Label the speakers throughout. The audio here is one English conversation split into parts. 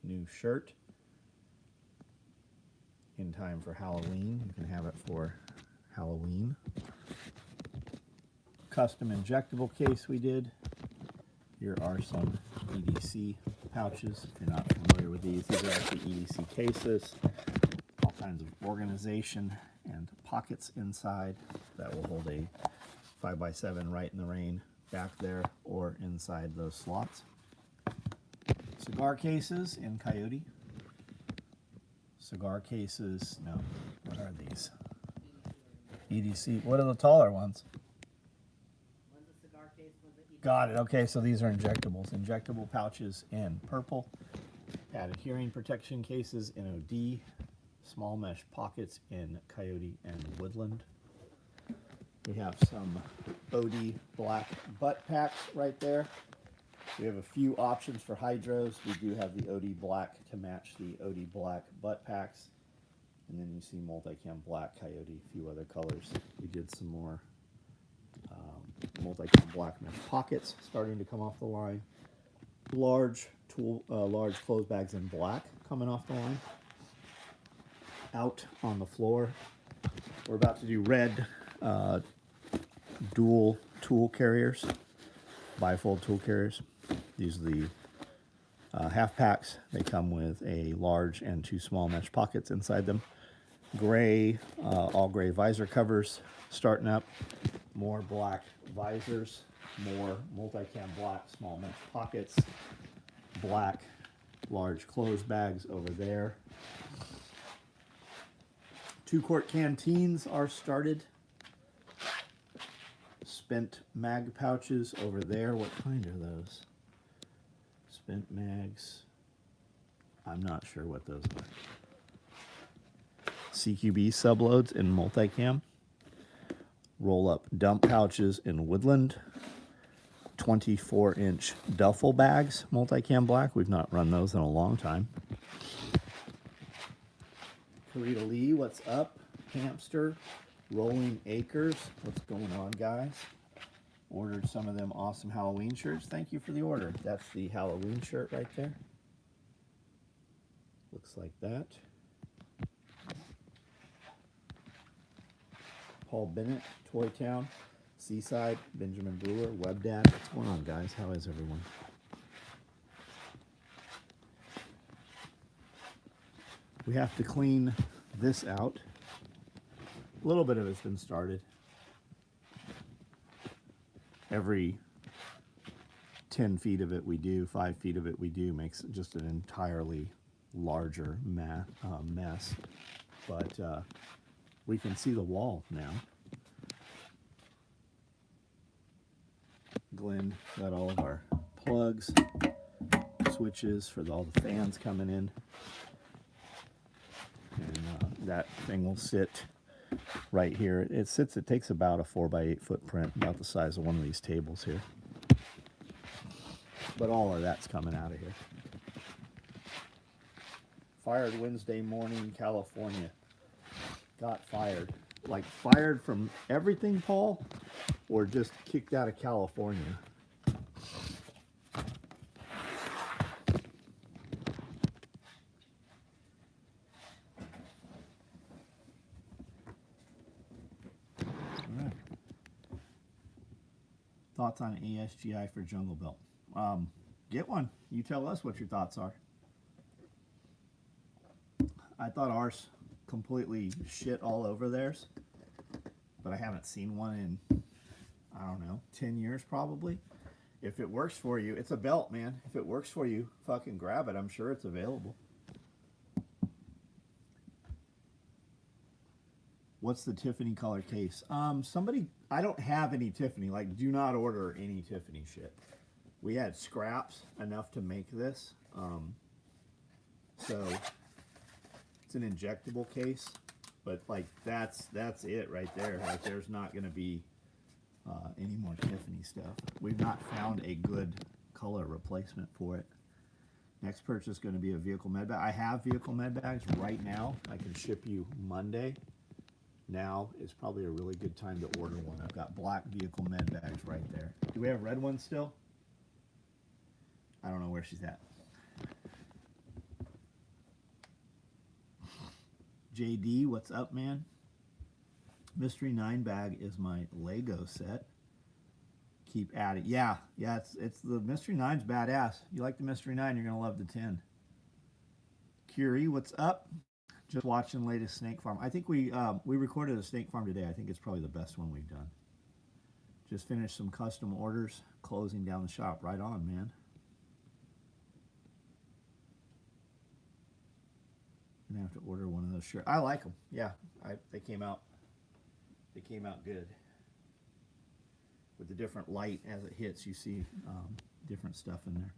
Speaker 1: new shirt in time for Halloween. You can have it for Halloween. Custom injectable case we did. Here are some EDC pouches. If you're not familiar with these are actually EDC cases. All kinds of organization and pockets inside that will hold a 5x7 right in the rain back there or inside those slots. Cigar cases in Coyote. Cigar cases, no, what are these? EDC, what are the taller ones?
Speaker 2: One's a cigar case, one's an EDC.
Speaker 1: Got it, okay, so these are injectables. Injectable pouches in purple. Added hearing protection cases in OD. Small mesh pockets in Coyote and Woodland. We have some OD black butt packs right there. We have a few options for hydros. We do have the OD black to match the OD black butt packs. And then you see multicam black Coyote, a few other colors. We did some more multicam black mesh pockets starting to come off the line. Large clothes bags in black coming off the line. Out on the floor, we're about to do red dual tool carriers, bifold tool carriers. These are the half packs. They come with a large and 2 small mesh pockets inside them. Gray, all gray visor covers starting up. More black visors, more multicam black small mesh pockets. Black large clothes bags over there. 2-quart canteens are started. Spent mag pouches over there. What kind are those? Spent mags. I'm not sure what those are. CQB subloads in multicam. Roll up dump pouches in Woodland. 24-inch duffel bags, multicam black. We've not run those in a long time. Karita Lee, what's up? Hamster, Rolling Acres, what's going on, guys? Ordered some of them awesome Halloween shirts. Thank you for the order. That's the Halloween shirt right there. Looks like that. Paul Bennett, Toy Town, Seaside, Benjamin Brewer, WebDad. What's going on, guys? How is everyone? We have to clean this out. A little bit of it's been started. Every 10 feet of it we do, 5 feet of it we do, makes just an entirely larger mess. But we can see the wall now. Glenn got all of our plugs, switches for all the fans coming in. And that thing will sit right here. It takes about a 4x8 footprint, about the size of one of these tables here. But all of that's coming out of here. Fired Wednesday morning, California. Got fired. Like fired from everything, Paul? Or just kicked out of California? All right. Thoughts on ASGI for Jungle Belt? Get one. You tell us what your thoughts are. I thought ours completely shit all over theirs, but I haven't seen one in, I don't know, 10 years probably. If it works for you, it's a belt, man. If it works for you, fucking grab it. I'm sure it's available. What's the Tiffany color case? I don't have any Tiffany. Like, do not order any Tiffany shit. We had scraps enough to make this. So it's an injectable case, but like that's it right there. Like there's not gonna be any more Tiffany stuff. We've not found a good color replacement for it. Next purchase is going to be a vehicle med bag. I have vehicle med bags right now. I can ship you Monday. Now is probably a really good time to order one. I've got black vehicle med bags right there. Do we have red ones still? I don't know where she's at. JD, what's up, man? Mystery 9 bag is my Lego set. Keep at it. Yeah, it's the Mystery 9's badass. You like the Mystery 9, you're gonna love the 10. Curie, what's up? Just watching latest Snake Farm. I think we recorded a Snake Farm today. I think it's probably the best one we've done. Just finished some custom orders, closing down the shop. Right on, man. Gonna have to order one of those shirts. I like them. Yeah, they came out good. With the different light as it hits, you see different stuff in there.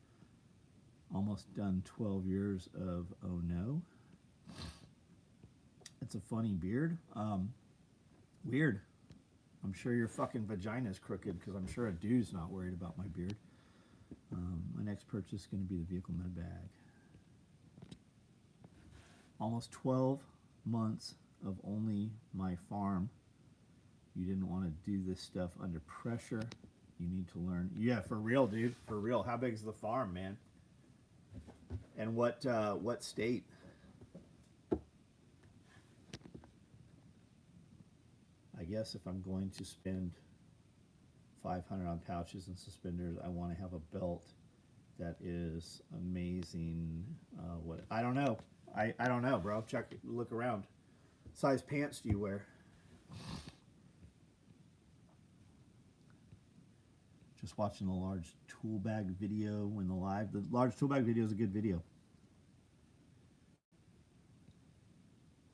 Speaker 1: Almost done 12 years of Oh No. It's a funny beard. Weird. I'm sure your fucking vagina's crooked because I'm sure a dude's not worried about my beard. My next purchase is going to be the vehicle med bag. Almost 12 months of only my farm. You didn't want to do this stuff under pressure. You need to learn. Yeah, for real, dude. For real. How big is the farm, man? And what state? I guess if I'm going to spend $500 on pouches and suspenders, I want to have a belt that is amazing. What I don't know. I don't know, bro. Look around. Size pants do you wear? Just watching the large tool bag video when the large tool bag video is a good video.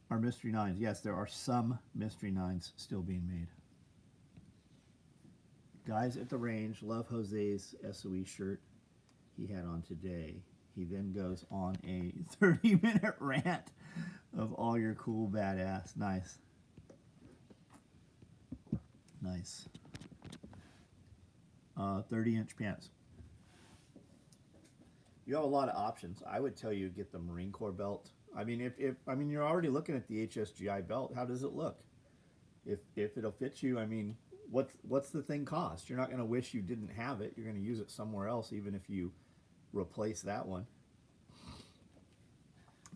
Speaker 1: Are Mystery 9s? Yes, there are some Mystery 9s still being made. Guys at the range love Jose's SOE shirt he had on today. He then goes on a 30-minute rant of all your cool badass. Nice. Nice. 30-inch pants. You have a lot of options. I would tell you get the Marine Corps belt. I mean, if you're already looking at the HSGI belt. How does it look? If it'll fit you, I mean, what's the thing cost? You're not going to wish you didn't have it. You're going to use it somewhere else, even if you replace that one.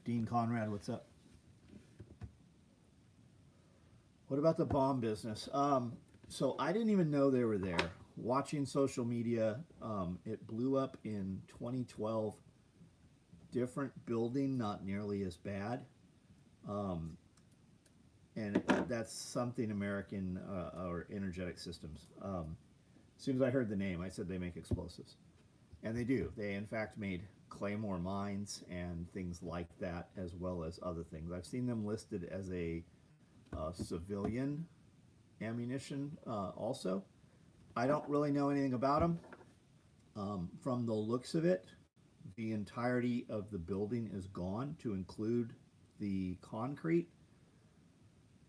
Speaker 1: Dean Conrad, what's up? What about the bomb business? So I didn't even know they were there. Watching social media, it blew up in 2012. Different building, not nearly as bad. And that's something American or Energetic Systems. As soon as I heard the name, I said they make explosives. And they do. They, in fact, made Claymore mines and things like that, as well as other things. I've seen them listed as a civilian ammunition also. I don't really know anything about them. From the looks of it, the entirety of the building is gone, to include the concrete.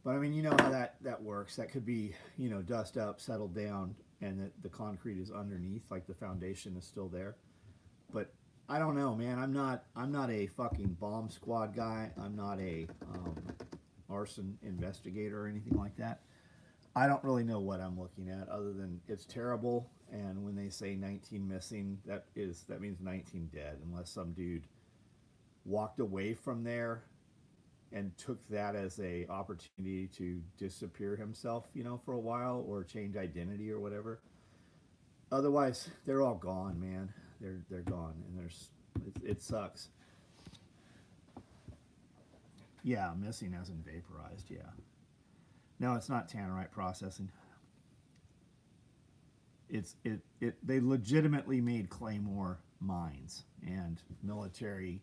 Speaker 1: But I mean, you know how that works. That could be, dust up, settled down, and the concrete is underneath, like the foundation is still there. But I don't know, man. I'm not a fucking bomb squad guy. I'm not a arson investigator or anything like that. I don't really know what I'm looking at, other than it's terrible. And when they say 19 missing, that means 19 dead, unless some dude walked away from there and took that as a opportunity to disappear himself, for a while, or change identity or whatever. Otherwise, they're all gone, man. They're gone, and it sucks. Yeah, missing as in vaporized. Yeah. No, it's not tannerite processing. They legitimately made Claymore mines and military.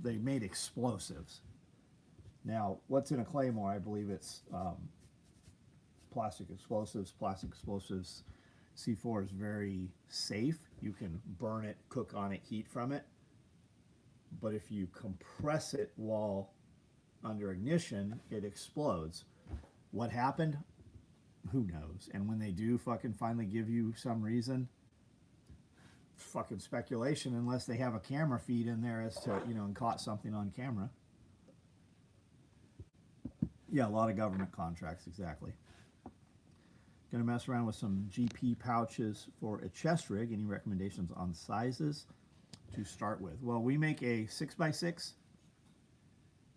Speaker 1: They made explosives. Now, what's in a Claymore? I believe it's plastic explosives. Plastic explosives. C4 is very safe. You can burn it, cook on it, heat from it. But if you compress it while under ignition, it explodes. What happened? Who knows? And when they do fucking finally give you some reason, fucking speculation, unless they have a camera feed in there as to, and caught something on camera. Yeah, a lot of government contracts, exactly. Gonna mess around with some GP pouches for a chest rig. Any recommendations on sizes to start with? Well, we make a 6x6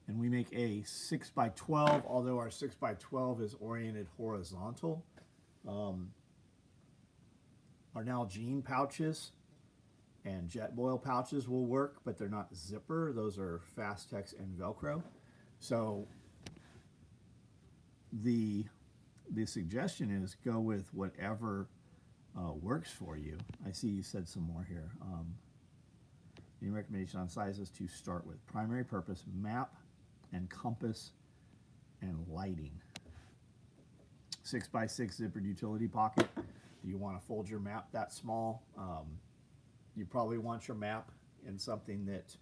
Speaker 1: And we make a 6x12, although our 6x12 is oriented horizontal. Our Nalgene pouches and Jetboil pouches will work, but they're not zipper. Those are Fastex and Velcro. So the suggestion is go with whatever works for you. I see you said some more here. Any recommendation on sizes to start with? Primary purpose, map and compass and lighting. 6x6 zippered utility pocket. Do you want to fold your map that small? You probably want your map in something that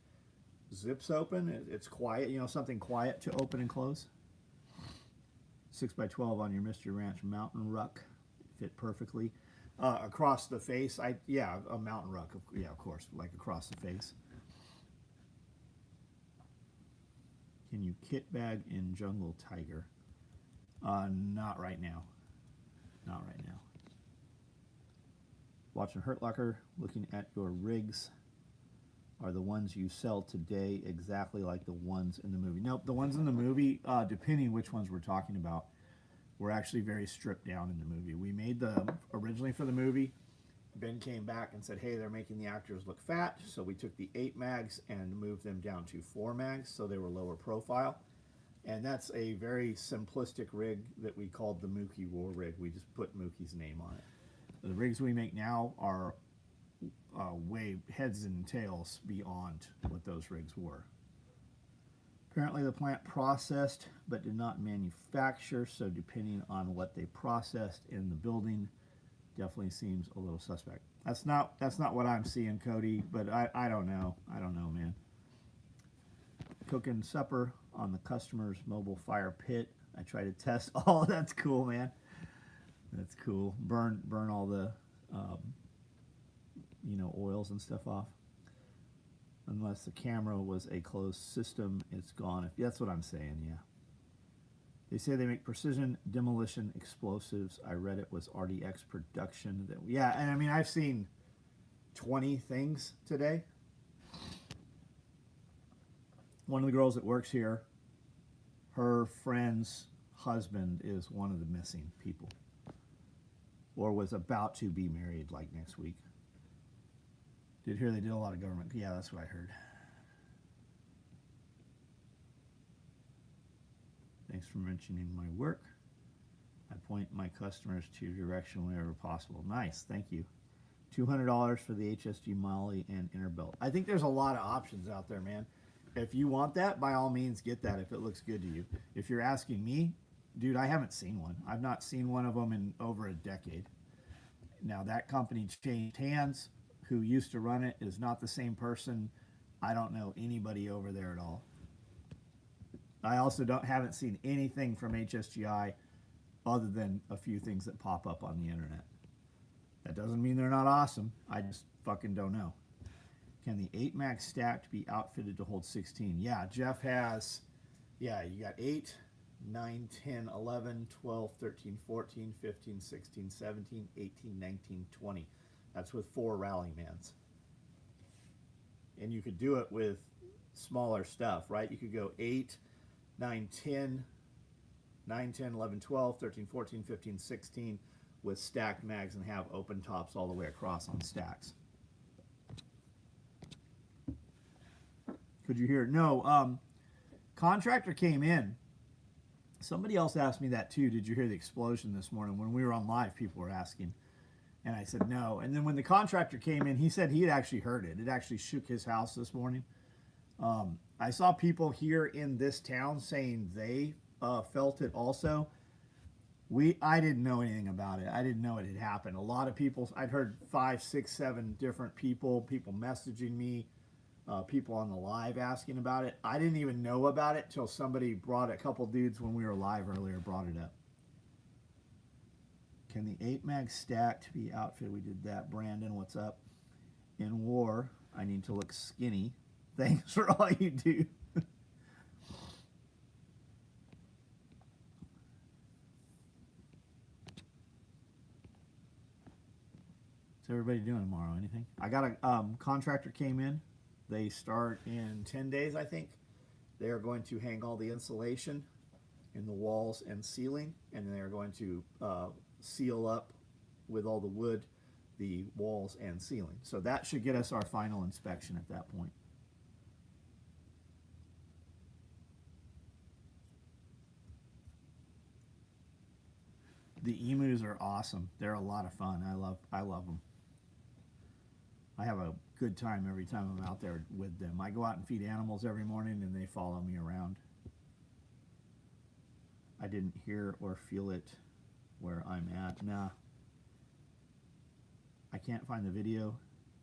Speaker 1: zips open. It's quiet, you know, something quiet to open and close. 6x12 on your Mystery Ranch mountain ruck fit perfectly. Across the face, yeah, a mountain ruck, yeah, of course, like across the face. Can you kit bag in Jungle Tiger? Not right now. Not right now. Watching Hurt Locker, looking at your rigs. Are the ones you sell today exactly like the ones in the movie? Nope, the ones in the movie, depending which ones we're talking about, were actually very stripped down in the movie. We made them originally for the movie. Ben came back and said, hey, they're making the actors look fat, so we took the 8 mags and moved them down to 4 mags, so they were lower profile. And that's a very simplistic rig that we called the Mookie War rig. We just put Mookie's name on it. The rigs we make now are way heads and tails beyond what those rigs were. Apparently the plant processed but did not manufacture, so depending on what they processed in the building, definitely seems a little suspect. That's not what I'm seeing, Cody, but I don't know. I don't know, man. Cooking supper on the customer's mobile fire pit. I try to test. Oh, that's cool, man. That's cool. Burn all the you know, oils and stuff off. Unless the camera was a closed system, it's gone. If that's what I'm saying, yeah. They say they make precision demolition explosives. I read it was RDX production. That, yeah, and I mean, I've seen 20 things today. One of the girls that works here, her friend's husband is one of the missing people, or was about to be married like next week. Did hear they did a lot of government. Yeah, that's what I heard. Thanks for mentioning my work. I point my customers to your direction whenever possible. Nice, thank you. $200 for the HSG Molly and inner belt. I think there's a lot of options out there, man. If you want that, by all means get that if it looks good to you. If you're asking me, dude, I haven't seen one. I've not seen one of them in over a decade. Now that company changed hands. Who used to run it is not the same person. I don't know anybody over there at all. I also haven't seen anything from HSGI other than a few things that pop up on the internet. That doesn't mean they're not awesome. I just fucking don't know. Can the 8 max stacked be outfitted to hold 16? Yeah, Jeff has, yeah, you got 8, 9, 10, 11, 12, 13, 14, 15, 16, 17, 18, 19, 20. That's with 4 rally mans. And you could do it with smaller stuff, right? You could go 8, 9, 10, 9, 10, 11, 12, 13, 14, 15, 16 with stacked mags and have open tops all the way across on stacks. Could you hear it? No, contractor came in. Somebody else asked me that too. Did you hear the explosion this morning? When we were on live, people were asking. And I said no. And then when the contractor came in, he said he had actually heard it. It actually shook his house this morning. I saw people here in this town saying they felt it also. I didn't know anything about it. I didn't know it had happened. A lot of people, I'd heard 5, 6, 7 different people messaging me, people on the live asking about it. I didn't even know about it till somebody brought a couple dudes when we were live earlier brought it up. Can the 8 mag stacked be outfitted? We did that. Brandon, what's up? In war, I need to look skinny. Thanks for all you do. What's everybody doing tomorrow? Anything? I got a contractor came in. They start in 10 days, I think. They are going to hang all the insulation in the walls and ceiling, and they are going to seal up with all the wood the walls and ceiling. So that should get us our final inspection at that point. The emus are awesome. They're a lot of fun. I love them. I have a good time every time I'm out there with them. I go out and feed animals every morning and they follow me around. I didn't hear or feel it where I'm at. Nah. I can't find the video.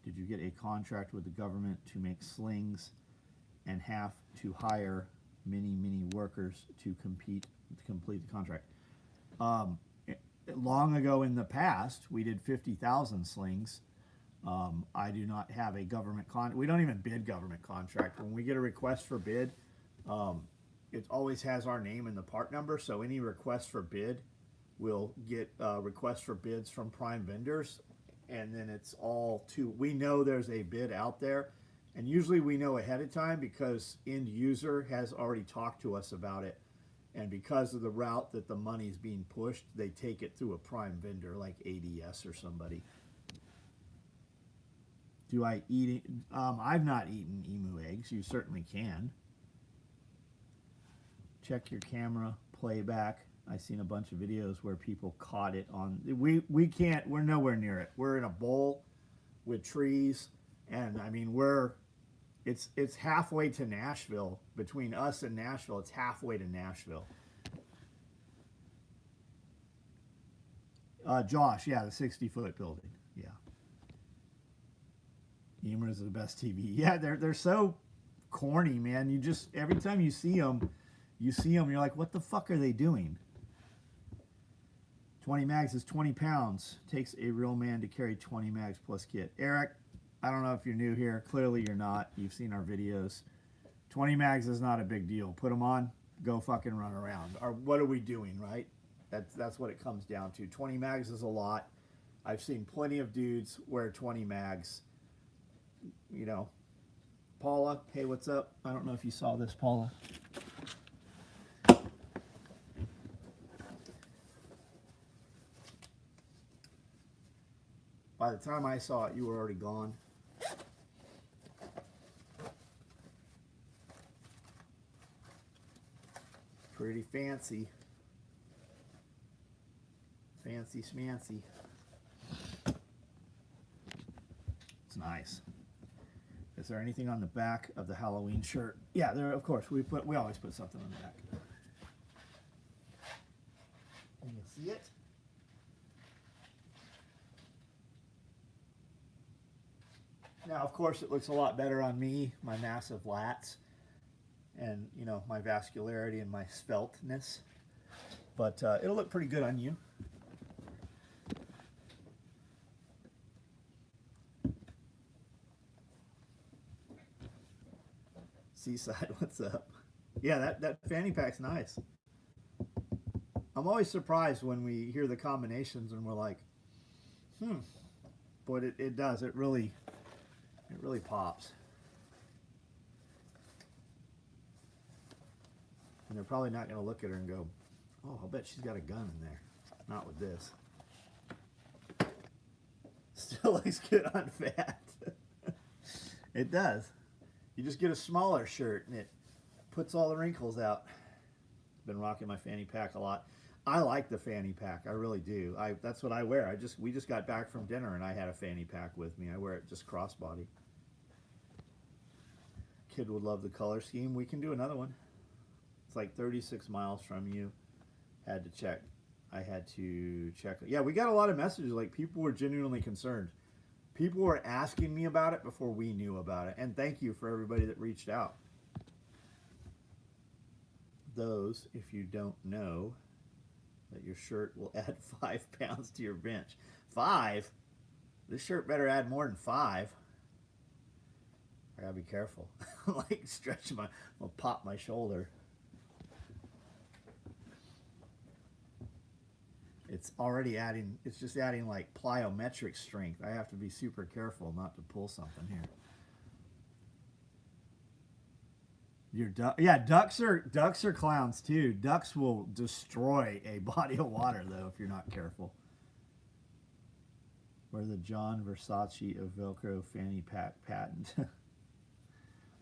Speaker 1: Did you get a contract with the government to make slings and have to hire many workers to complete the contract? Long ago in the past, we did 50,000 slings. I do not have a government we don't even bid government contract. When we get a request for bid, it always has our name and the part number. So any request for bid, we'll get requests for bids from prime vendors, and then it's all we know there's a bid out there, and usually we know ahead of time because end user has already talked to us about it. And because of the route that the money's being pushed, they take it through a prime vendor like ADS or somebody. Do I eat it? I've not eaten emu eggs. You certainly can. Check your camera playback. I've seen a bunch of videos where people caught it on. We can't. We're nowhere near it. We're in a bowl with trees, and I mean it's halfway to Nashville. Between us and Nashville, it's halfway to Nashville. Josh, yeah, the 60-foot building, yeah. Emus are the best TV. Yeah, they're so corny, man. You just every time you see them, you're like, what the fuck are they doing? 20 mags is 20 pounds. Takes a real man to carry 20 mags plus kit. Eric, I don't know if you're new here. Clearly you're not. You've seen our videos. 20 mags is not a big deal. Put them on, go fucking run around. Or what are we doing, right? That's what it comes down to. 20 mags is a lot. I've seen plenty of dudes wear 20 mags. You know, Paula, hey, what's up? I don't know if you saw this, Paula. By the time I saw it, you were already gone. Pretty fancy. Fancy schmancy. It's nice. Is there anything on the back of the Halloween shirt? Yeah, there. Of course, we always put something on the back. Can you see it? Now, of course, it looks a lot better on me, my massive lats, and, you know, my vascularity and my svelteness. But it'll look pretty good on you. Seaside, what's up? Yeah, that fanny pack's nice. I'm always surprised when we hear the combinations and we're like, but it does. It really pops. And they're probably not going to look at her and go, oh, I'll bet she's got a gun in there. Not with this. Still looks good on fat. It does. You just get a smaller shirt and it puts all the wrinkles out. Been rocking my fanny pack a lot. I like the fanny pack. I really do. That's what I wear. We just got back from dinner and I had a fanny pack with me. I wear it just crossbody. Kid would love the color scheme. We can do another one. It's like 36 miles from you. Had to check. I had to check. Yeah, we got a lot of messages. Like, people were genuinely concerned. People were asking me about it before we knew about it. And thank you for everybody that reached out. Those, if you don't know, that your shirt will add 5 pounds to your bench. 5? This shirt better add more than 5. I gotta be careful. Like, I'll pop my shoulder. It's already adding, it's just adding like plyometric strength. I have to be super careful not to pull something here. Your duck, yeah, ducks are clowns too. Ducks will destroy a body of water though if you're not careful. We're the John Versace of Velcro fanny pack patent.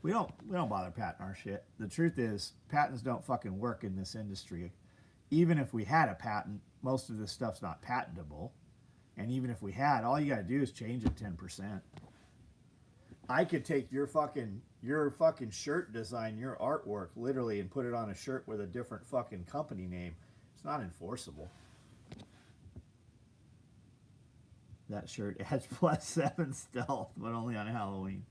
Speaker 1: we don't bother patenting our shit. The truth is, patents don't fucking work in this industry. Even if we had a patent, most of this stuff's not patentable. And even if we had, all you gotta do is change it 10%. I could take your fucking shirt design, your artwork, literally, and put it on a shirt with a different fucking company name. It's not enforceable. That shirt adds +7 stealth, but only on Halloween.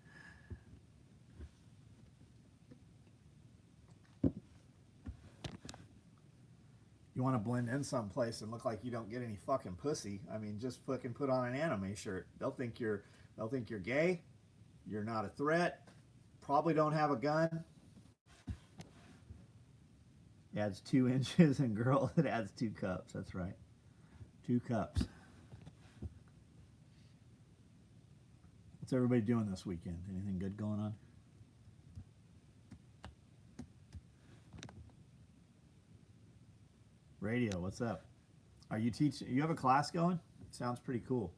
Speaker 1: You want to blend in someplace and look like you don't get any fucking pussy? I mean, just fucking put on an anime shirt. They'll think you're gay. You're not a threat. Probably don't have a gun. Adds 2 inches, and girl, it adds 2 cups. That's right. 2 cups. What's everybody doing this weekend? Anything good going on? Radio, what's up? Are you teaching? You have a class going? Sounds pretty cool.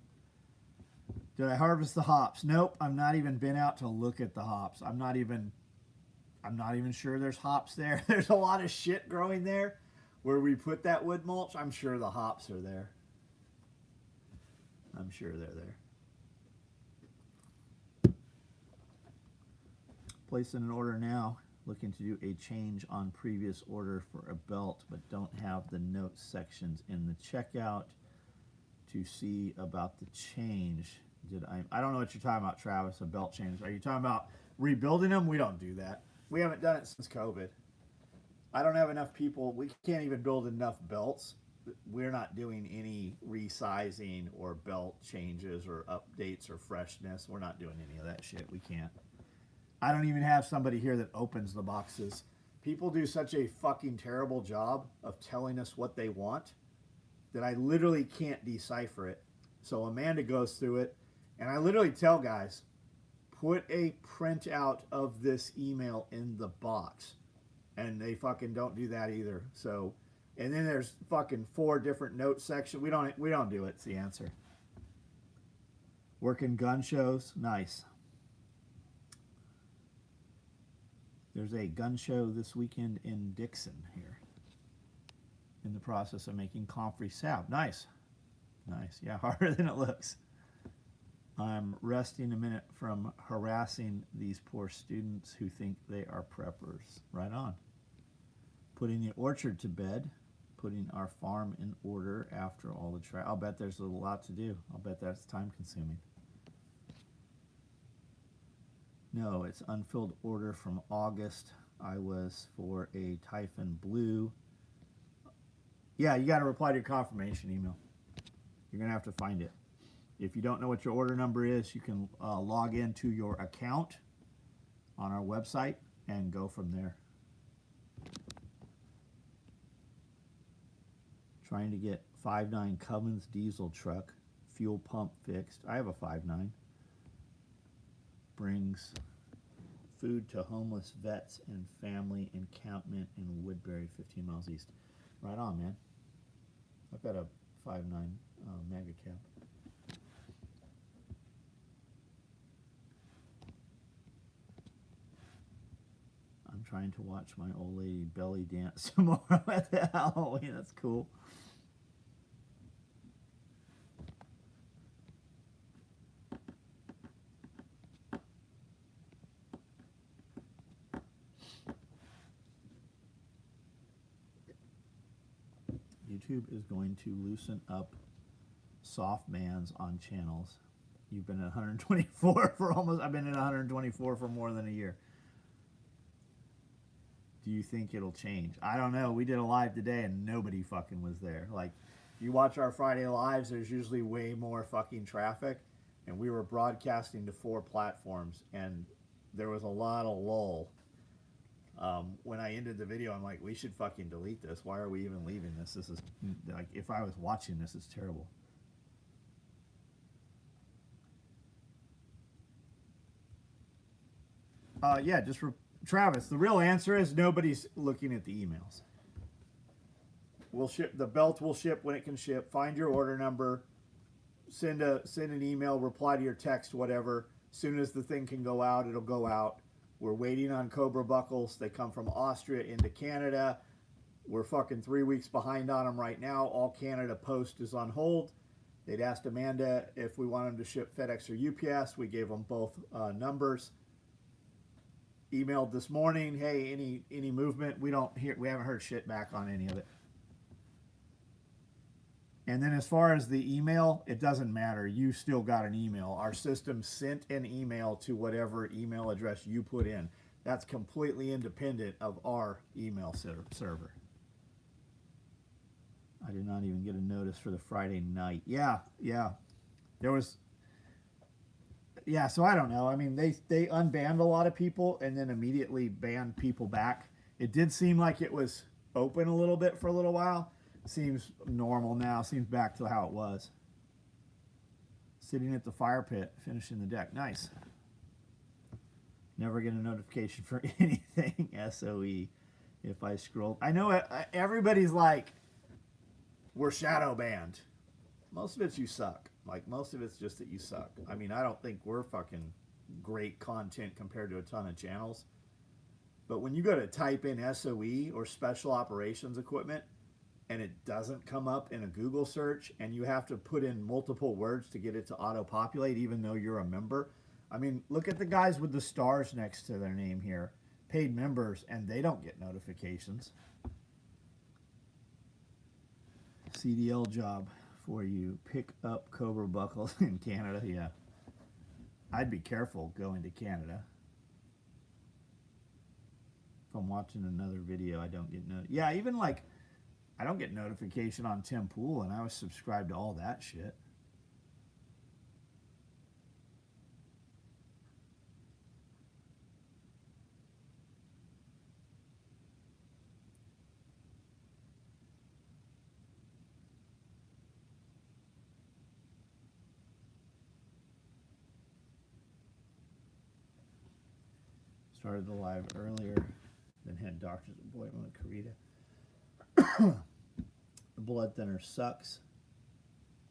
Speaker 1: Did I harvest the hops? Nope, I've not even been out to look at the hops. I'm not even sure there's hops there. There's a lot of shit growing there where we put that wood mulch. I'm sure the hops are there. I'm sure they're there. Placing an order now. Looking to do a change on previous order for a belt, but don't have the notes sections in the checkout to see about the change. I don't know what you're talking about, Travis, a belt change. Are you talking about rebuilding them? We don't do that. We haven't done it since COVID. I don't have enough people. We can't even build enough belts. We're not doing any resizing or belt changes or updates or freshness. We're not doing any of that shit. We can't. I don't even have somebody here that opens the boxes. People do such a fucking terrible job of telling us what they want that I literally can't decipher it. So Amanda goes through it, and I literally tell guys, put a printout of this email in the box. And they fucking don't do that either. So, and then there's fucking 4 different note sections. We don't do it. It's the answer. Working gun shows, nice. There's a gun show this weekend in Dixon here. In the process of making comfrey salve. Nice. Nice. Yeah, harder than it looks. I'm resting a minute from harassing these poor students who think they are preppers. Right on. Putting the orchard to bed. Putting our farm in order after all the trash. I'll bet there's a lot to do. I'll bet that's time consuming. No, it's unfilled order from August. I was for a Typhon Blue. Yeah, you got to reply to your confirmation email. You're going to have to find it. If you don't know what your order number is, you can log into your account on our website and go from there. Trying to get 5.9 Cummins diesel truck, fuel pump fixed. I have a 5.9. Brings food to homeless vets and family encampment in Woodbury, 15 miles east. Right on, man. I've got a 5.9 mega cab. I'm trying to watch my old lady belly dance tomorrow at the Halloween. That's cool. YouTube is going to loosen up soft bans on channels. You've been at 124 for almost, I've been at 124 for more than a year. Do you think it'll change? I don't know. We did a live today and nobody fucking was there. Like, if you watch our Friday lives, there's usually way more fucking traffic. And we were broadcasting to 4 platforms and there was a lot of lull. When I ended the video, I'm like, we should fucking delete this. Why are we even leaving this? This is, like, if I was watching this, it's terrible. Yeah, just Travis, the real answer is nobody's looking at the emails. We'll ship, the belt will ship when it can ship. Find your order number, send an email, reply to your text, whatever. As soon as the thing can go out, it'll go out. We're waiting on Cobra buckles. They come from Austria into Canada. We're fucking 3 weeks behind on them right now. All Canada Post is on hold. They'd asked Amanda if we want them to ship FedEx or UPS. We gave them both numbers. Emailed this morning, hey, any movement? We haven't heard shit back on any of it. And then as far as the email, it doesn't matter. You still got an email. Our system sent an email to whatever email address you put in. That's completely independent of our email server. I did not even get a notice for the Friday night. Yeah. There was... Yeah, so I don't know. I mean, they unbanned a lot of people and then immediately banned people back. It did seem like it was open a little bit for a little while. Seems normal now. Seems back to how it was. Sitting at the fire pit, finishing the deck. Nice. Never get a notification for anything SOE if I scroll. I know everybody's like, we're shadow banned. Most of it's you suck. Like, most of it's just that you suck. I mean, I don't think we're fucking great content compared to a ton of channels. But when you go to type in SOE or Special Operations Equipment, and it doesn't come up in a Google search, and you have to put in multiple words to get it to auto-populate, even though you're a member. I mean, look at the guys with the stars next to their name here. Paid members, and they don't get notifications. CDL job for you. Pick up Cobra buckles in Canada. Yeah. I'd be careful going to Canada. If I'm watching another video, I don't get yeah, even like, I don't get notification on Tim Pool, and I was subscribed to all that shit. Started the live earlier, then had doctor's appointment with Karita. The blood thinner sucks.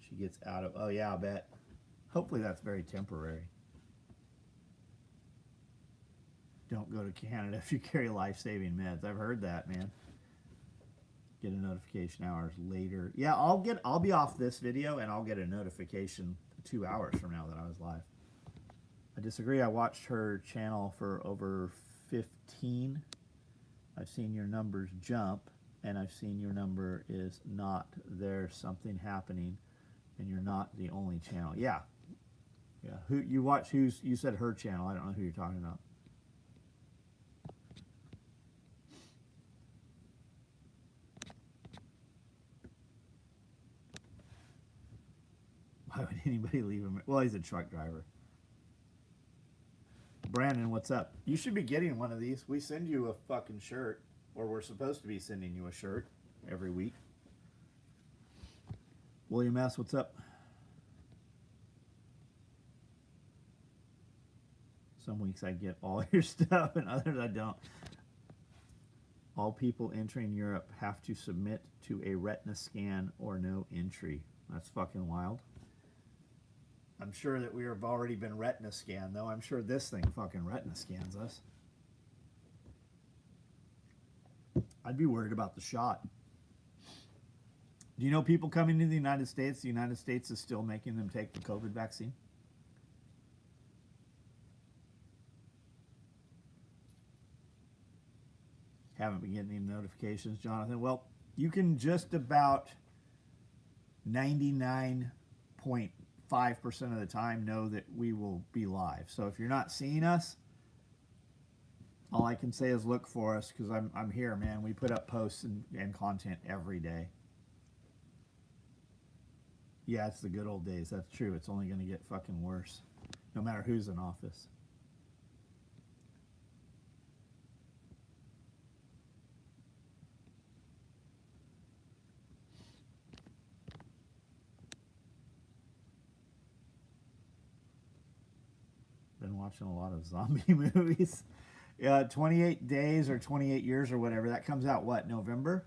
Speaker 1: She gets out of... Oh, yeah, I bet. Hopefully that's very temporary. Don't go to Canada if you carry life-saving meds. I've heard that, man. Get a notification hours later. Yeah, I'll be off this video, and I'll get a notification 2 hours from now that I was live. I disagree. I watched her channel for over 15. I've seen your numbers jump. And I've seen your number is not there, something happening, and you're not the only channel. Yeah. Who you watch? You said her channel. I don't know who you're talking about. Why would anybody leave him? Well, he's a truck driver. Brandon, what's up? You should be getting one of these. We send you a fucking shirt. Or we're supposed to be sending you a shirt every week. William S., what's up? Some weeks I get all your stuff and others I don't. All people entering Europe have to submit to a retina scan or no entry. That's fucking wild. I'm sure that we have already been retina scanned, though. I'm sure this thing fucking retina scans us. I'd be worried about the shot. Do you know people coming to the United States? The United States is still making them take the COVID vaccine. Haven't been getting any notifications, Jonathan. Well, you can just about 99.5% of the time know that we will be live. So if you're not seeing us, all I can say is look for us, because I'm here, man. We put up posts and content every day. Yeah, it's the good old days. That's true. It's only going to get fucking worse, no matter who's in office. Been watching a lot of zombie movies. 28 days or 28 years or whatever. That comes out what, November?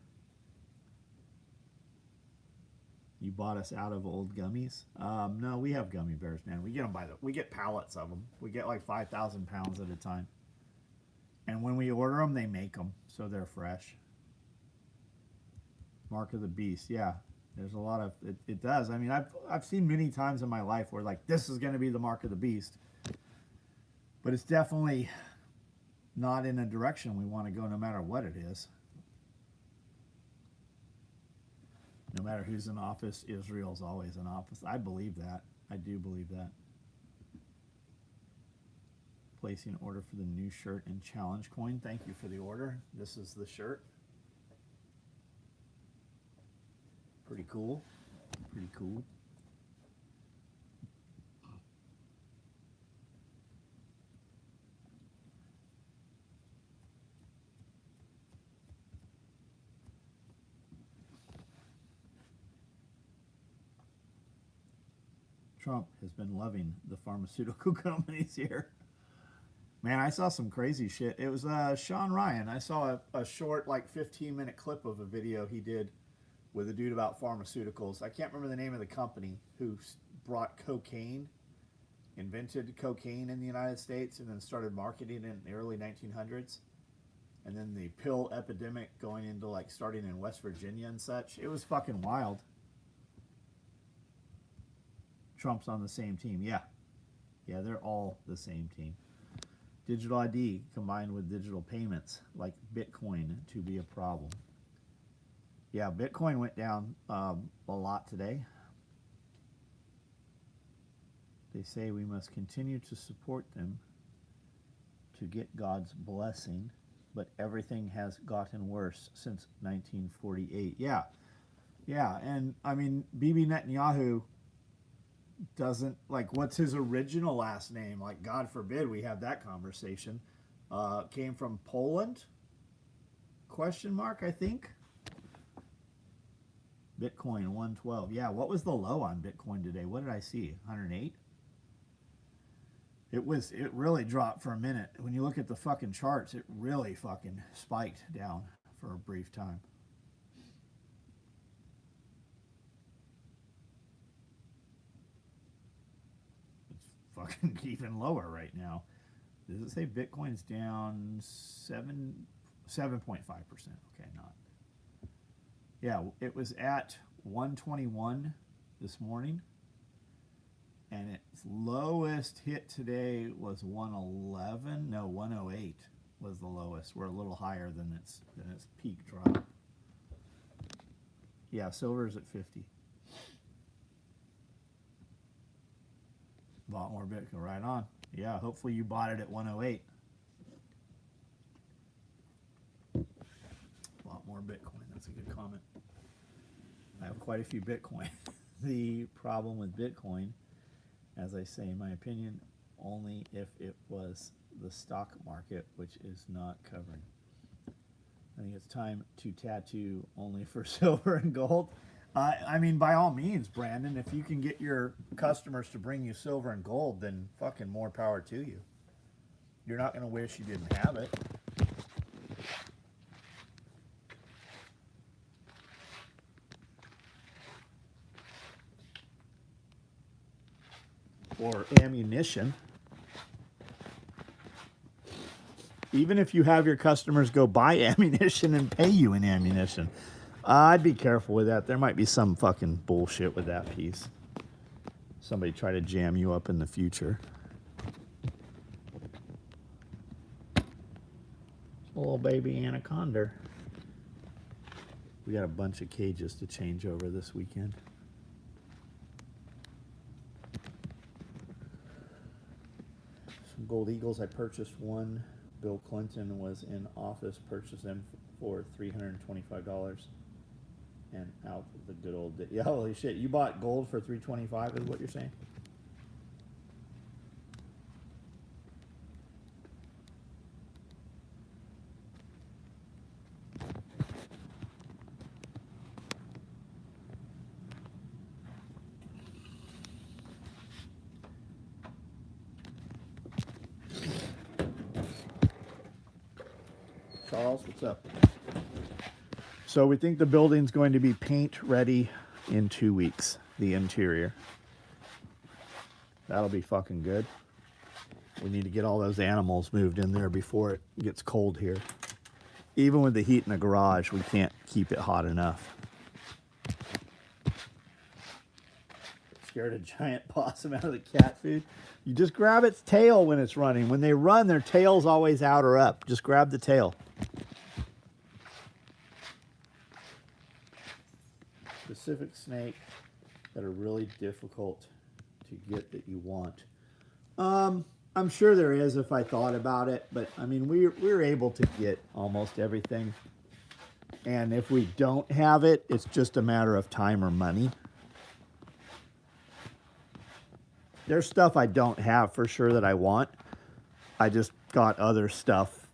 Speaker 1: You bought us out of old gummies? No, we have gummy bears, man. We get them we get pallets of them. We get like 5,000 pounds at a time. And when we order them, they make them, so they're fresh. Mark of the Beast, yeah. There's a lot of, it does. I mean, I've seen many times in my life where like, this is going to be the Mark of the Beast. But it's definitely not in a direction we want to go no matter what it is. No matter who's in office, Israel's always in office. I believe that. I do believe that. Placing an order for the new shirt and challenge coin. Thank you for the order. This is the shirt. Pretty cool. Pretty cool. Trump has been loving the pharmaceutical companies here. Man, I saw some crazy shit. It was Sean Ryan. I saw a short, like 15-minute clip of a video he did with a dude about pharmaceuticals. I can't remember the name of the company who brought cocaine, invented cocaine in the United States, and then started marketing it in the early 1900s. And then the pill epidemic going into like starting in West Virginia and such. It was fucking wild. Trump's on the same team. Yeah. Yeah, they're all the same team. Digital ID combined with digital payments like Bitcoin to be a problem. Yeah, Bitcoin went down a lot today. They say we must continue to support them to get God's blessing, but everything has gotten worse since 1948. Yeah, yeah, and I mean, Bibi Netanyahu doesn't, like, what's his original last name? Like, God forbid we have that conversation. Came from Poland? Question mark, I think. Bitcoin 112. Yeah, what was the low on Bitcoin today? What did I see? 108? It really dropped for a minute. When you look at the fucking charts, it really fucking spiked down for a brief time. Fucking even lower right now. Does it say Bitcoin's down 7.5%? Okay, not. Yeah, it was at 121 this morning, and its lowest hit today was 111. No, 108 was the lowest. We're a little higher than its peak drop. Yeah, silver's at 50. Bought more Bitcoin, right on. Yeah, hopefully you bought it at 108. Bought more Bitcoin, that's a good comment. I have quite a few Bitcoin. The problem with Bitcoin, as I say in my opinion, only if it was the stock market, which is not covered. I think it's time to tattoo only for silver and gold. I mean, by all means, Brandon, if you can get your customers to bring you silver and gold, then fucking more power to you. You're not going to wish you didn't have it. Or ammunition. Even if you have your customers go buy ammunition and pay you in ammunition. I'd be careful with that. There might be some fucking bullshit with that piece. Somebody try to jam you up in the future. Little baby anaconda. We got a bunch of cages to change over this weekend. Some gold eagles. I purchased one. Bill Clinton was in office. Purchased them for $325. And out the good old day. Yeah, holy shit. You bought gold for $325 is what you're saying? Charles, what's up? So we think the building's going to be paint ready in 2 weeks, the interior. That'll be fucking good. We need to get all those animals moved in there before it gets cold here. Even with the heat in the garage, we can't keep it hot enough. Scared a giant possum out of the cat food. You just grab its tail when it's running. When they run, their tail's always out or up. Just grab the tail. Specific snake that are really difficult to get that you want. I'm sure there is if I thought about it, but I mean, we're able to get almost everything. And if we don't have it, it's just a matter of time or money. There's stuff I don't have for sure that I want. I just got other stuff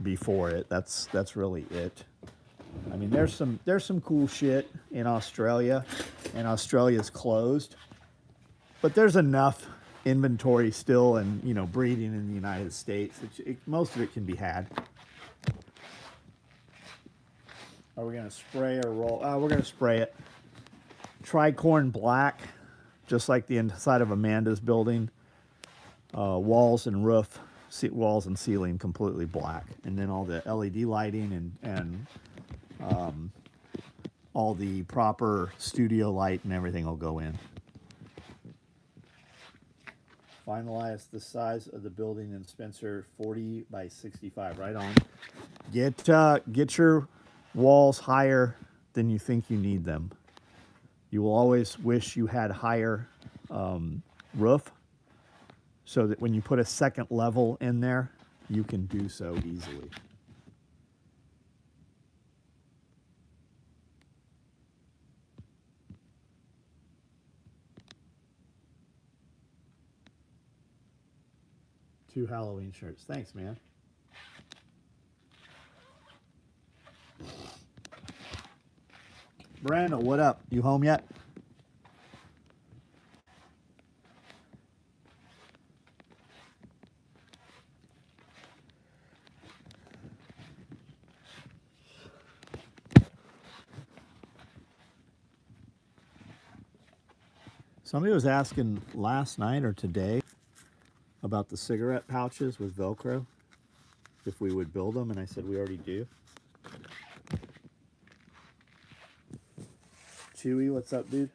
Speaker 1: before it. That's really it. I mean, there's some cool shit in Australia, and Australia's closed. But there's enough inventory still, and you know, breeding in the United States. Most of it can be had. Are we gonna spray or roll? We're gonna spray it. Tricorn black. Just like the inside of Amanda's building, walls and roof, walls and ceiling completely black, and then all the LED lighting and all the proper studio light and everything will go in. Finalize the size of the building in Spencer, 40 by 65. Right on. Get your walls higher than you think you need them. You will always wish you had higher roof so that when you put a second level in there, you can do so easily. Two Halloween shirts. Thanks, man. Brando, what up? You home yet? Somebody was asking last night or today about the cigarette pouches with Velcro, if we would build them, and I said we already do. Chewy, what's up, dude?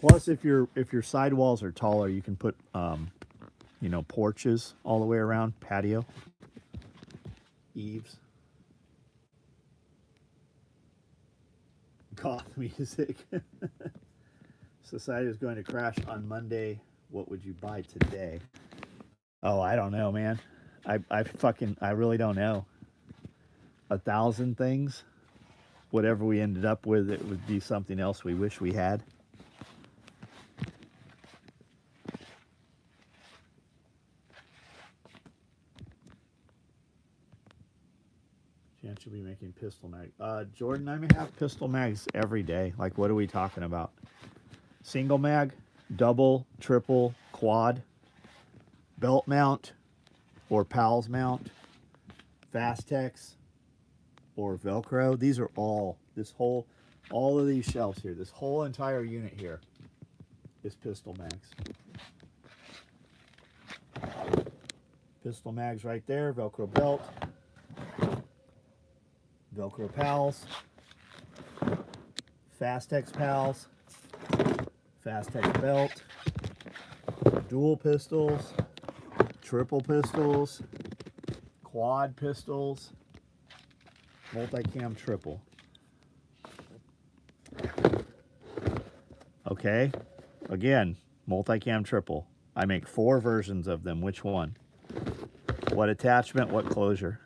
Speaker 1: Plus, if your sidewalls are taller, you can put you know, porches all the way around, patio, eaves. Goth music. Society is going to crash on Monday. What would you buy today? Oh, I don't know, man. I really don't know. 1,000 things. Whatever we ended up with, it would be something else we wish we had. Chance you'll be making pistol mag. Jordan, I may have pistol mags every day. Like, what are we talking about? Single mag, double, triple, quad, belt mount, or PALS mount, Fastex, or Velcro. These are all, all of these shelves here, this whole entire unit here is pistol mags. Pistol mags right there, Velcro belt, Velcro PALS, Fastex PALS, Fastex belt, dual pistols, triple pistols, quad pistols, multicam triple. Okay, again, multicam triple. I make 4 versions of them. Which one? What attachment, what closure?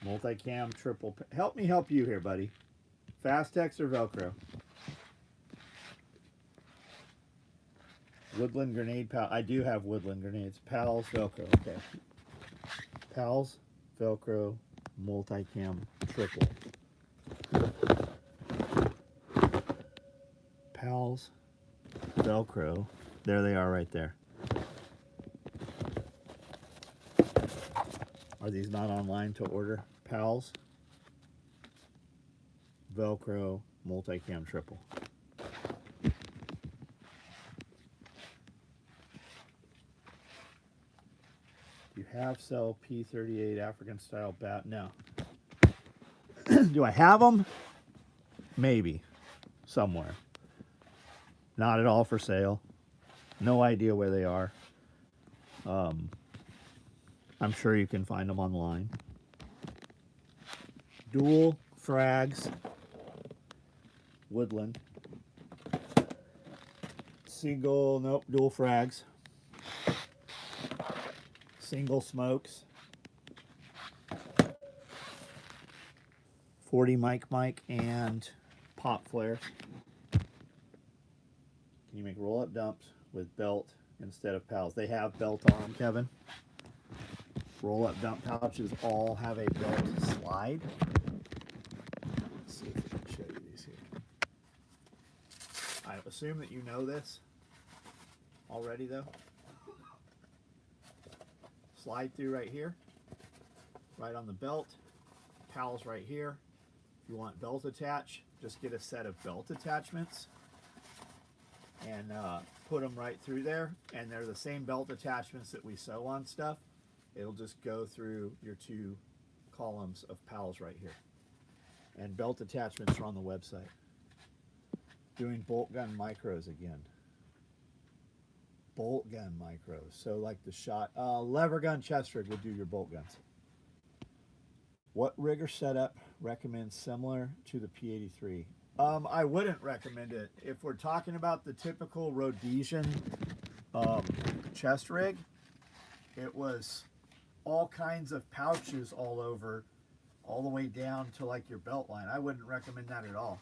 Speaker 1: Multicam triple. Help me help you here, buddy. Fastex or Velcro? Woodland grenade pal. I do have woodland grenades. PALS, Velcro. Okay. PALS, Velcro, multicam triple. Pals, Velcro. There they are right there. Are these not online to order? Pals, Velcro, multicam triple. You have sell P38 African style bat? No. Do I have them? Maybe. Somewhere. Not at all for sale. No idea where they are. I'm sure you can find them online. Dual frags. Woodland. Single, nope, dual frags. Single smokes. 40 mic and pop flares. Can you make roll-up dumps with belt instead of pals? They have belt on them, Kevin. Roll-up dump pouches all have a belt slide. Let's see if I can show you these here. I assume that you know this already, though. Slide through right here, right on the belt. Pals right here. If you want belt attach, just get a set of belt attachments and put them right through there. And they're the same belt attachments that we sew on stuff. It'll just go through your 2 columns of pals right here. And belt attachments are on the website. Doing bolt gun micros again. Bolt gun micros. So like the shot, lever gun chest rig would do your bolt guns. What rigger setup recommends similar to the P83? I wouldn't recommend it. If we're talking about the typical Rhodesian chest rig, it was all kinds of pouches all over, all the way down to like your belt line. I wouldn't recommend that at all.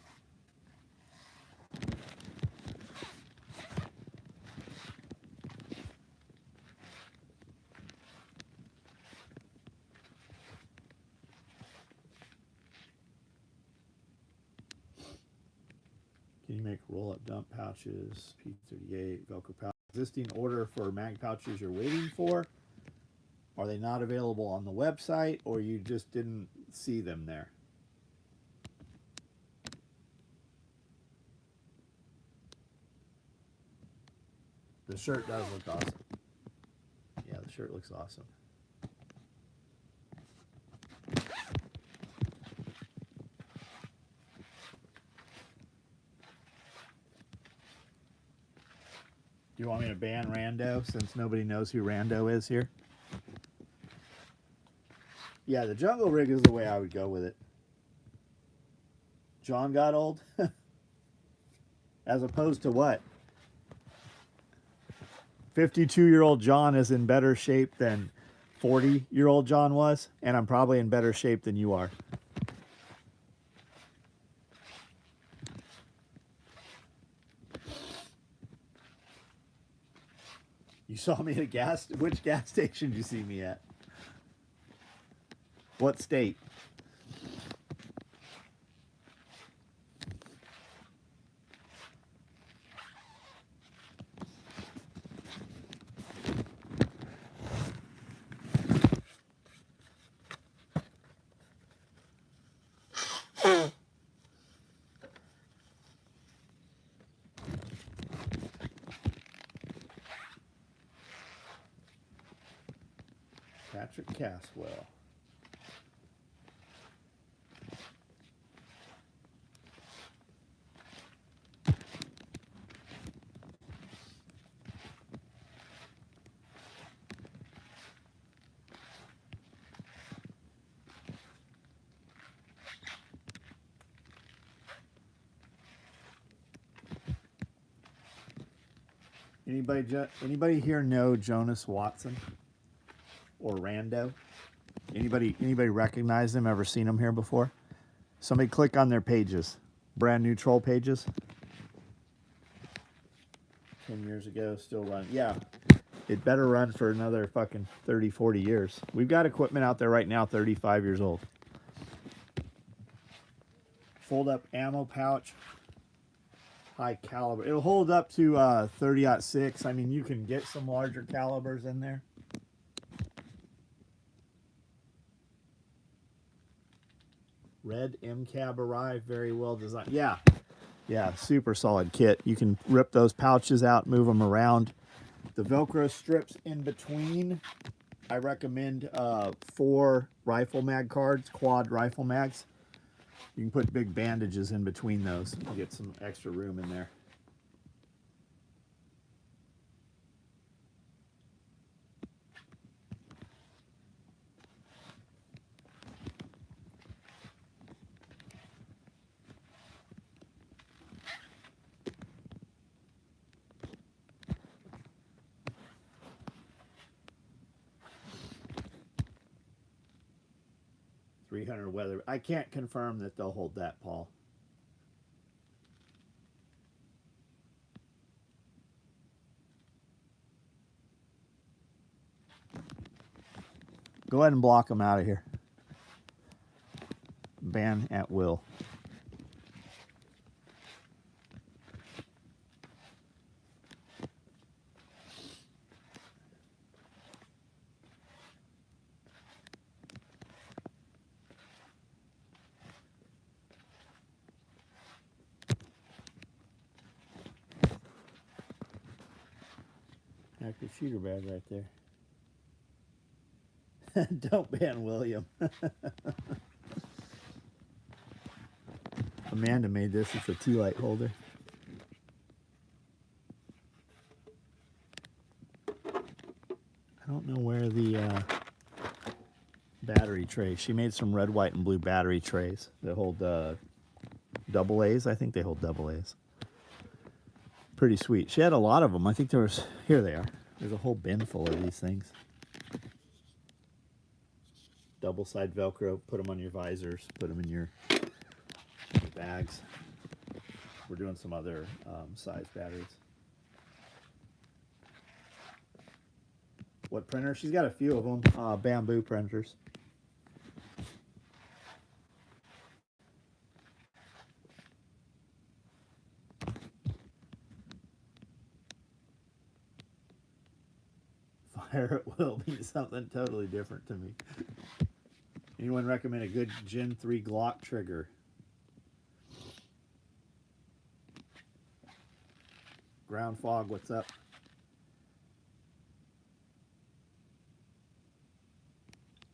Speaker 1: Can you make roll-up dump pouches, P38, Velcro pouch? Existing order for mag pouches you're waiting for? Are they not available on the website, or you just didn't see them there? The shirt does look awesome. Yeah, the shirt looks awesome. Do you want me to ban Rando since nobody knows who Rando is here? Yeah, the jungle rig is the way I would go with it. John got old? As opposed to what? 52-year-old John is in better shape than 40-year-old John was, and I'm probably in better shape than you are. You saw me at which gas station did you see me at? What state? Patrick Caswell. Anybody here know Jonas Watson or Rando? Anybody recognize them? Ever seen them here before? Somebody click on their pages. Brand new troll pages. 10 years ago, still running. Yeah, it better run for another fucking 30, 40 years. We've got equipment out there right now 35 years old. fold up ammo pouch, high caliber. It'll hold up to 30-06. I mean, you can get some larger calibers in there. Red M cab arrived, very well designed. Yeah, yeah, super solid kit. You can rip those pouches out, move them around. The Velcro strips in between, I recommend 4 rifle mag cards, quad rifle mags. You can put big bandages in between those to get some extra room in there. .300 weather. I can't confirm that they'll hold that, Paul. Go ahead and block them out of here. Ban at will. Active shooter bag right there. Don't ban William. Amanda made this. It's a tea light holder. I don't know where the battery tray. She made some red, white, and blue battery trays that hold double A's. I think they hold double A's. Pretty sweet. She had a lot of them. I think there was, here they are. There's a whole bin full of these things. Double side Velcro. Put them on your visors. Put them in your bags. We're doing some other size batteries. What printer? She's got a few of them. Bamboo printers. Fire at will means something totally different to me. Anyone recommend a good Gen 3 Glock trigger? Ground fog, what's up?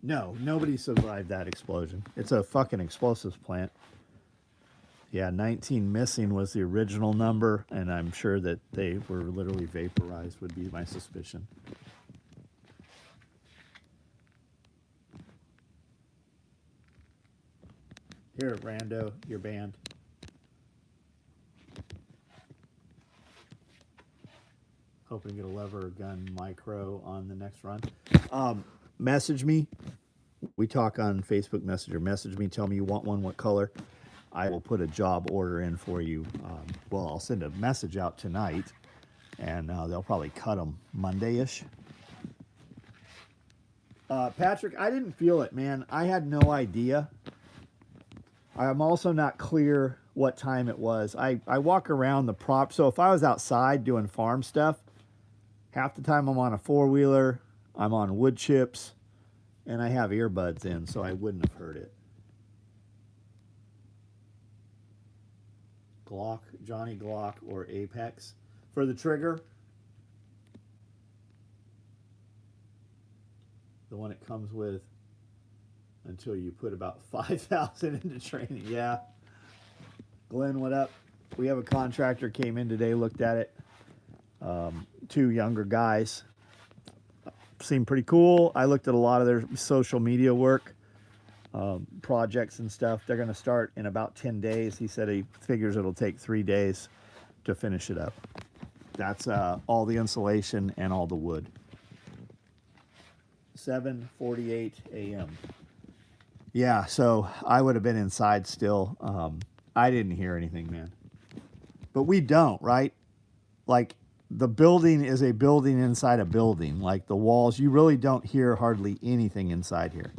Speaker 1: No, nobody survived that explosion. It's a fucking explosives plant. Yeah, 19 missing was the original number, and I'm sure that they were literally vaporized, would be my suspicion. Here, Rando, you're banned. Hoping to get a lever gun micro on the next run. Message me. We talk on Facebook Messenger. Message me. Tell me you want one. What color? I will put a job order in for you. Well, I'll send a message out tonight, and they'll probably cut them Monday-ish. Patrick, I didn't feel it, man. I had no idea. I'm also not clear what time it was. I walk around the prop. So if I was outside doing farm stuff, half the time I'm on a four-wheeler, I'm on wood chips, and I have earbuds in, so I wouldn't have heard it. Glock, Johnny Glock, or Apex. For the trigger, the one it comes with until you put about 5,000 into training. Yeah. Glenn, what up? We have a contractor came in today, looked at it. 2 younger guys. Seemed pretty cool. I looked at a lot of their social media work, projects and stuff. They're going to start in about 10 days. He said he figures it'll take 3 days to finish it up. That's all the insulation and all the wood. 7:48 a.m. Yeah, so I would have been inside still. I didn't hear anything, man. But we don't, right? Like, the building is a building inside a building. Like, the walls, you really don't hear hardly anything inside here.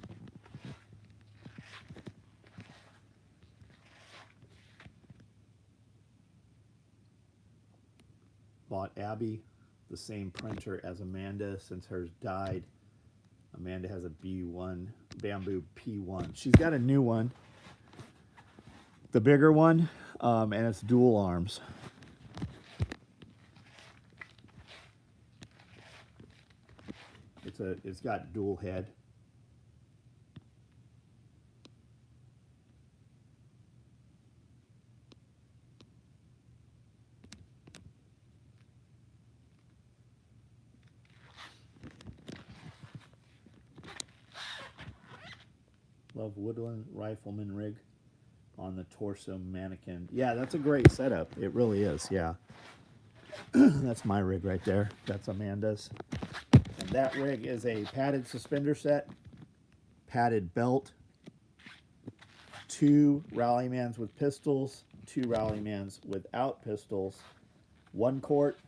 Speaker 1: bought Abby the same printer as Amanda since hers died. Amanda has a B1 Bamboo P1. She's got a new one, the bigger one, and it's dual arms. It's got dual head. Love Woodland Rifleman rig on the torso mannequin. Yeah, that's a great setup. It really is, yeah. That's my rig right there. That's Amanda's. And that rig is a padded suspender set, padded belt, 2 Rallymans with pistols, 2 Rallymans without pistols, 1 quart,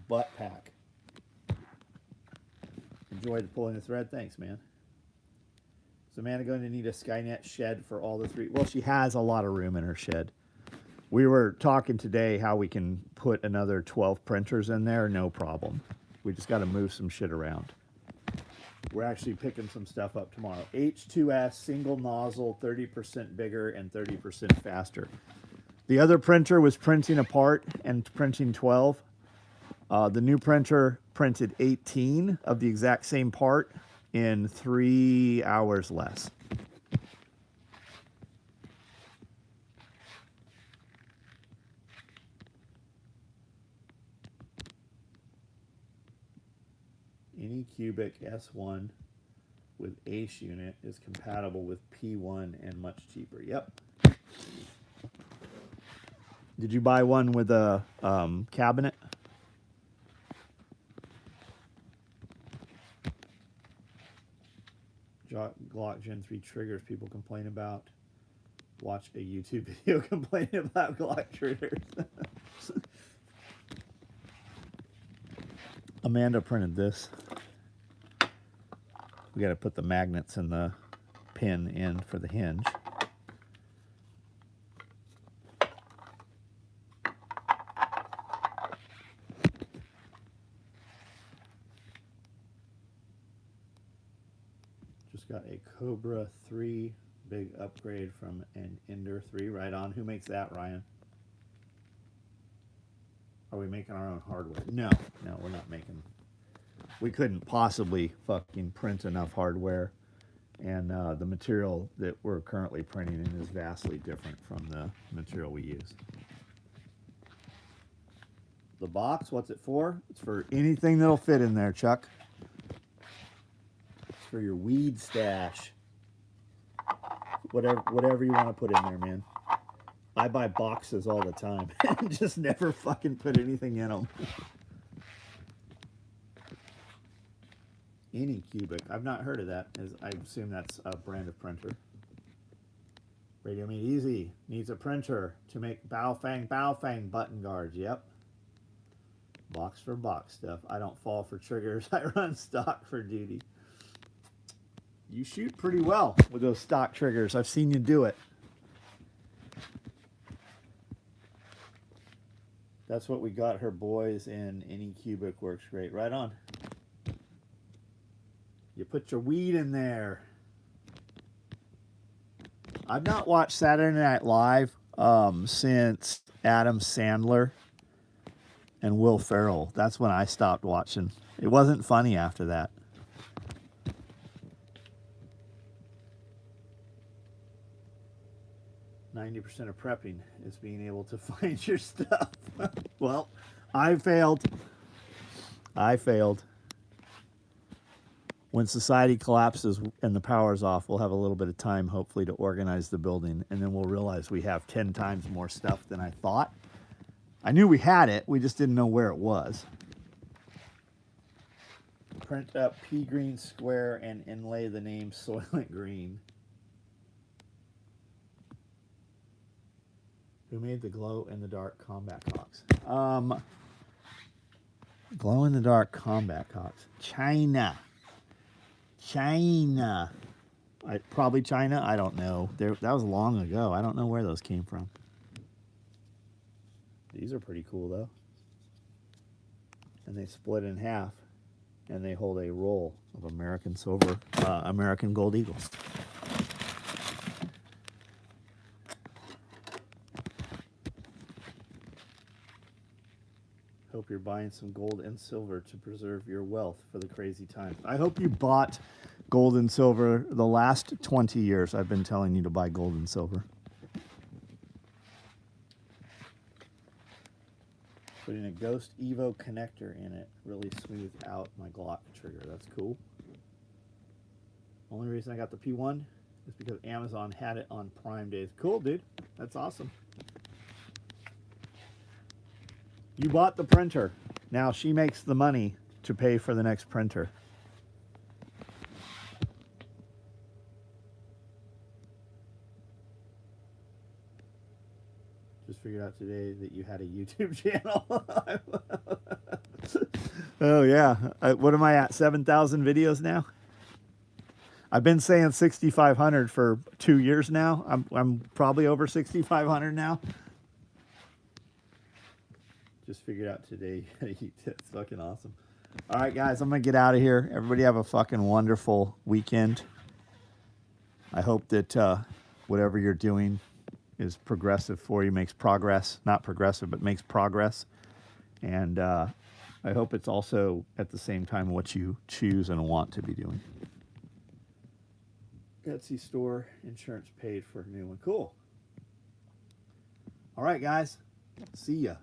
Speaker 1: butt pack. Enjoyed pulling the thread. Thanks, man. Is Amanda going to need a Skynet shed for all the 3? Well, she has a lot of room in her shed. We were talking today how we can put another 12 printers in there, no problem. We just got to move some shit around. We're actually picking some stuff up tomorrow. H2S, single nozzle, 30% bigger and 30% faster. The other printer was printing apart and printing 12. The new printer printed 18 of the exact same part in 3 hours less. Any cubic S1 with ACE unit is compatible with P1 and much cheaper. Yep. Did you buy one with a cabinet? Glock Gen 3 triggers people complain about. Watch a YouTube video complaining about Glock triggers. Amanda printed this. We got to put the magnets and the pin in for the hinge. Just got a Cobra 3 big upgrade from an Ender 3. Right on. Who makes that, Ryan? Are we making our own hardware? No, we're not making. We couldn't possibly fucking print enough hardware, and the material that we're currently printing in is vastly different from the material we use. The box, what's it for? It's for anything that'll fit in there, Chuck. It's for your weed stash. Whatever you want to put in there, man. I buy boxes all the time and just never fucking put anything in them. Any cubic. I've not heard of that. I assume that's a brand of printer. Radio Made Easy needs a printer to make Baofeng button guards. Yep. Box for box stuff. I don't fall for triggers. I run stock for duty. You shoot pretty well with those stock triggers. I've seen you do it. That's what we got her boys in. Any cubic works great. Right on. You put your weed in there. I've not watched Saturday Night Live since Adam Sandler and Will Ferrell. That's when I stopped watching. It wasn't funny after that. %90 of prepping is being able to find your stuff. Well, I failed. When society collapses and the power's off, we'll have a little bit of time, hopefully, to organize the building, and then we'll realize we have 10 times more stuff than I thought. I knew we had it, we just didn't know where it was. Print up pea green square and inlay the name Soylent Green. Who made the glow-in-the-dark combat cocks? Glow-in-the-dark combat cocks. China. Probably China. I don't know. That was long ago. I don't know where those came from. These are pretty cool, though. and they split in half, and they hold a roll of American silver, American gold eagles. Hope you're buying some gold and silver to preserve your wealth for the crazy times. I hope you bought gold and silver the last 20 years. I've been telling you to buy gold and silver. Putting a Ghost Evo connector in it really smoothed out my Glock trigger. That's cool. Only reason I got the P1 is because Amazon had it on Prime days. Cool, dude. That's awesome. You bought the printer. Now she makes the money to pay for the next printer. Just figured out today that you had a YouTube channel. Oh yeah. What am I at? 7,000 videos now? I've been saying 6,500 for 2 years now. I'm probably over 6,500 now. Just figured out today. It's fucking awesome. All right, guys, I'm going to get out of here. Everybody have a fucking wonderful weekend. I hope that whatever you're doing is progressive for you, makes progress. Not progressive, but makes progress. And I hope it's also, at the same time, what you choose and want to be doing. Etsy store, insurance paid for a new one. Cool. All right, guys. See ya.